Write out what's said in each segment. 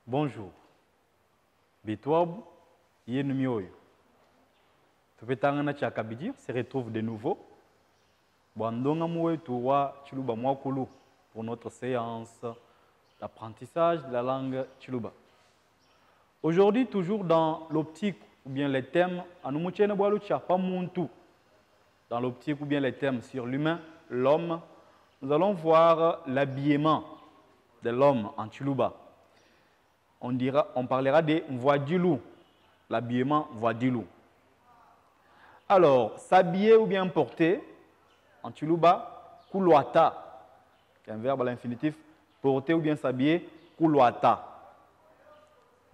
Bonjour. Bitouab, Yenumioyo. Tupetangana Tchakabidi se retrouve de nouveau. Bandonga Moué Toua Chiluba Mouakoulou pour notre séance d'apprentissage de la langue Chiluba. Aujourd'hui, toujours dans l'optique ou bien les thèmes, dans l'optique ou bien les thèmes sur l'humain, l'homme, nous allons voir l'habillement de l'homme en Chiluba. On parlera de Mvoadilou, l'habillement Mvoadilou. Alors, s'habiller ou bien porter, en Chiluba, Koulouata, qui est un verbe à l'infinitif, porter ou bien s'habiller, Koulouata.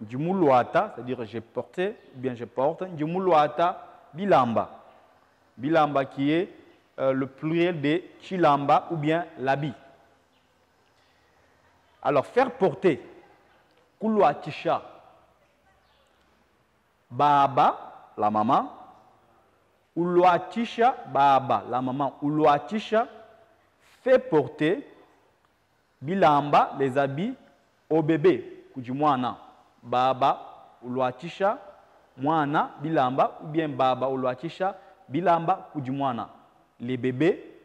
Djumoulouata, c'est-à-dire j'ai porté ou bien je porte, Djumoulouata, Bilamba. Bilamba qui est le pluriel de Chilamba ou bien l'habit. Alors, faire porter, Koulouatisha, Baba, la maman, Ulouatisha, Baba, la maman, Ulouatisha, fait porter, Bilamba, les habits, au bébé, Kujumwana. Baba, Ulouatisha, Mwana, Bilamba, ou bien Baba, Ulouatisha, Bilamba, Kujumwana. Les bébés,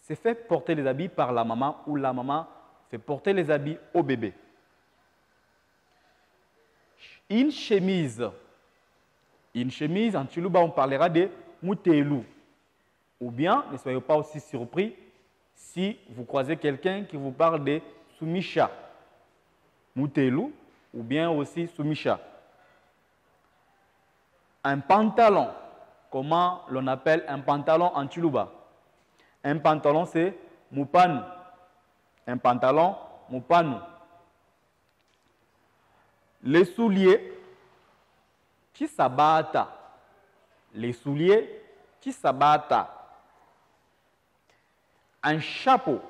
c'est fait porter les habits par la maman ou la maman fait porter les habits au bébé. Une chemise, en Chiluba, on parlera de Moutelou. Ou bien, ne soyez pas aussi surpris si vous croisez quelqu'un qui vous parle de Soumisha. Moutelou, ou bien aussi Soumisha. Un pantalon, comment l'on appelle un pantalon en Chiluba? Un pantalon, c'est Moupanu. Un pantalon, Moupanu. Les souliers, Kisabata. Les souliers, Kisabata. Un chapeau,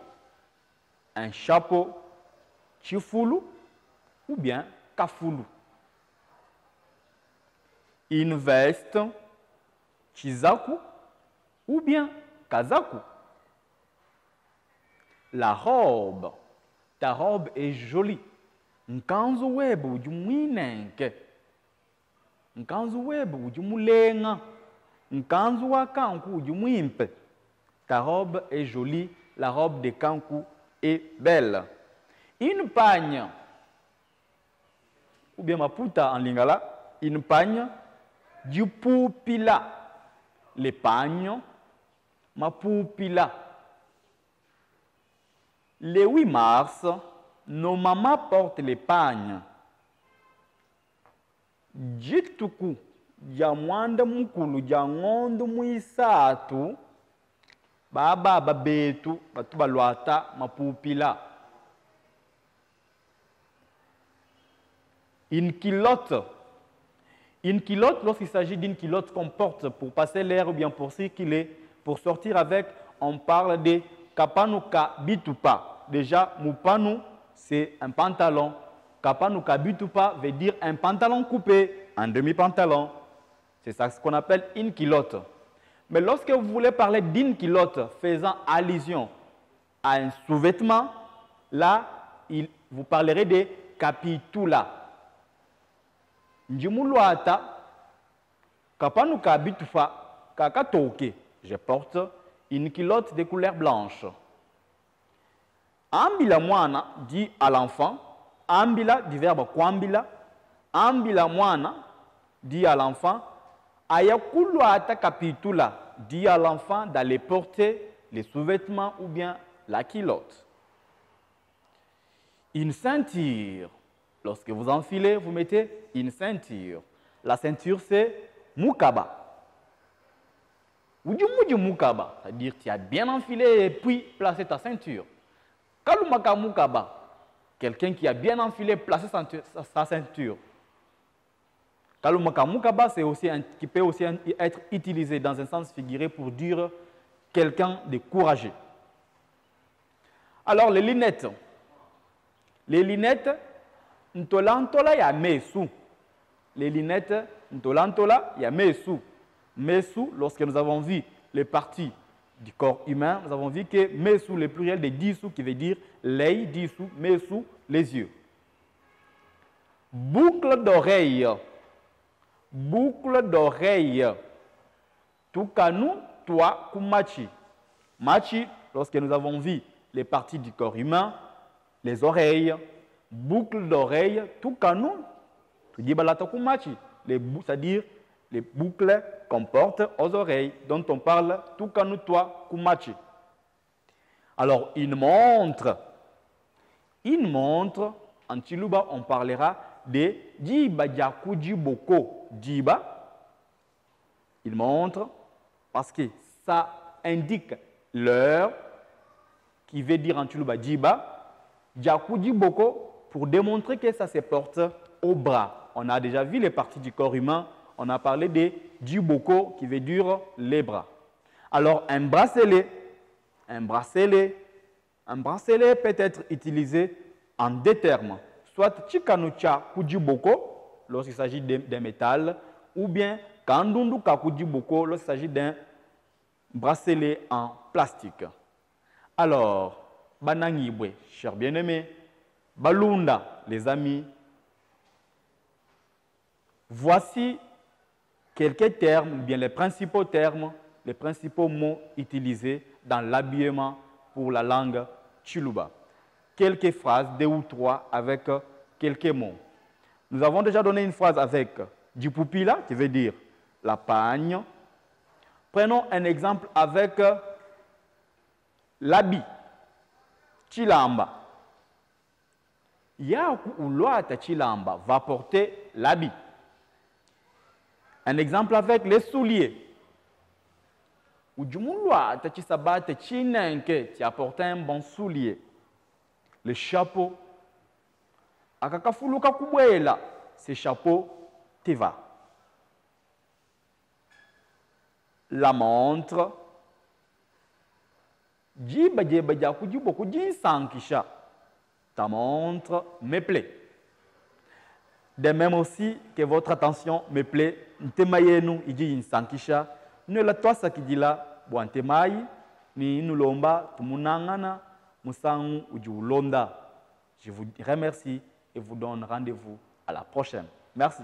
Chifulu ou bien Kafulu. Une veste, Chizaku ou bien Kazaku. La robe, ta robe est jolie. Nkanzu webu ujumwinenke. Nkanzu webu ujumulenga. Nkanzu wa kanku ujumwimpe. Ta robe est jolie, la robe de kanku est belle. Une pagne, ou bien maputa en lingala, une pagne, du pupila. Les pagnes, mapupila. Le 8 mars, nos mamans portent les pagnes. Jituku, jamwanda mukulu, jangondo muisatu, baba babetu, batubaluata, mapupila. Une culotte. Une culotte, lorsqu'il s'agit d'une culotte qu'on porte pour passer l'air ou bien pour circuler, pour sortir avec, on parle de kapanuka bitupa. Déjà, mupanu, c'est un pantalon. Kapanuka bitupa veut dire un pantalon coupé, un demi-pantalon. C'est ça ce qu'on appelle une culotte. Mais lorsque vous voulez parler d'une culotte faisant allusion à un sous-vêtement, là, vous parlerez de capitula. Njimuluata, kapanuka bitufa, kakatoke. Je porte une culotte de couleur blanche. Ambila mwana dit à l'enfant, ambila du verbe kwambila, ambila mwana dit à l'enfant, ayakuluata kapitula dit à l'enfant d'aller porter les sous-vêtements ou bien la culotte. Une ceinture. Lorsque vous enfilez, vous mettez une ceinture. La ceinture, c'est mukaba. Mukaba, c'est-à-dire tu as bien enfilé et puis placé ta ceinture. Kalumaka mukaba, quelqu'un qui a bien enfilé et placé sa ceinture. Kalumaka mukaba, c'est aussi qui peut aussi être utilisé dans un sens figuré pour dire quelqu'un de courageux. Alors les lunettes. Les lunettes, ntolantola ya mesu. Les lunettes, ntolantola ya mesu. Mesu, lorsque nous avons vu les parties du corps humain, nous avons vu que mesu, le pluriel de disu, qui veut dire l'œil, disu, mesu, les yeux. Boucle d'oreille. Boucle d'oreille. Tukanu, toi, kumachi. Machi, lorsque nous avons vu les parties du corps humain, les oreilles, boucle d'oreille, tukanu, tu dis balata kumachi. C'est-à-dire les boucles qu'on porte aux oreilles, dont on parle tukanu, toi, kumachi. Alors, une montre. Une montre, en Chiluba, on parlera de Jiba Jakuji Boko. Jiba, une montre, parce que ça indique l'heure, qui veut dire en Chiluba Jiba, Jakuji Boko, pour démontrer que ça se porte au bras. On a déjà vu les parties du corps humain, on a parlé de Jiboko, qui veut dire les bras. Alors, un bracelet peut être utilisé en deux termes, soit chikanucha kujiboko lorsqu'il s'agit d'un métal, ou bien kandundu kakujiboko lorsqu'il s'agit d'un bracelet en plastique. Alors, banangibwe, chers bien-aimés, balunda, les amis, voici quelques termes, bien les principaux termes, les principaux mots utilisés dans l'habillement pour la langue Chiluba. Quelques phrases, deux ou trois, avec quelques mots. Nous avons déjà donné une phrase avec du pupila, qui veut dire la pagne. Prenons un exemple avec l'habit, chilamba. Yaku uloata chilamba va porter l'habit. Un exemple avec les souliers. Ujumulwa tachisabate chinenke, tu apportes un bon soulier. Le chapeau. Akakafuluka kubwela, ce chapeau te va. La montre. Jiba jeba jaku jiboku jinsankisha. Ta montre me plaît. De même aussi que votre attention me plaît, ntemayenu iji jinsankisha. Ne la toi ça qui dit là, boantemai, ni nulomba, tumunangana, musangu ujiulonda. Je vous remercie et vous donne rendez-vous à la prochaine. Merci.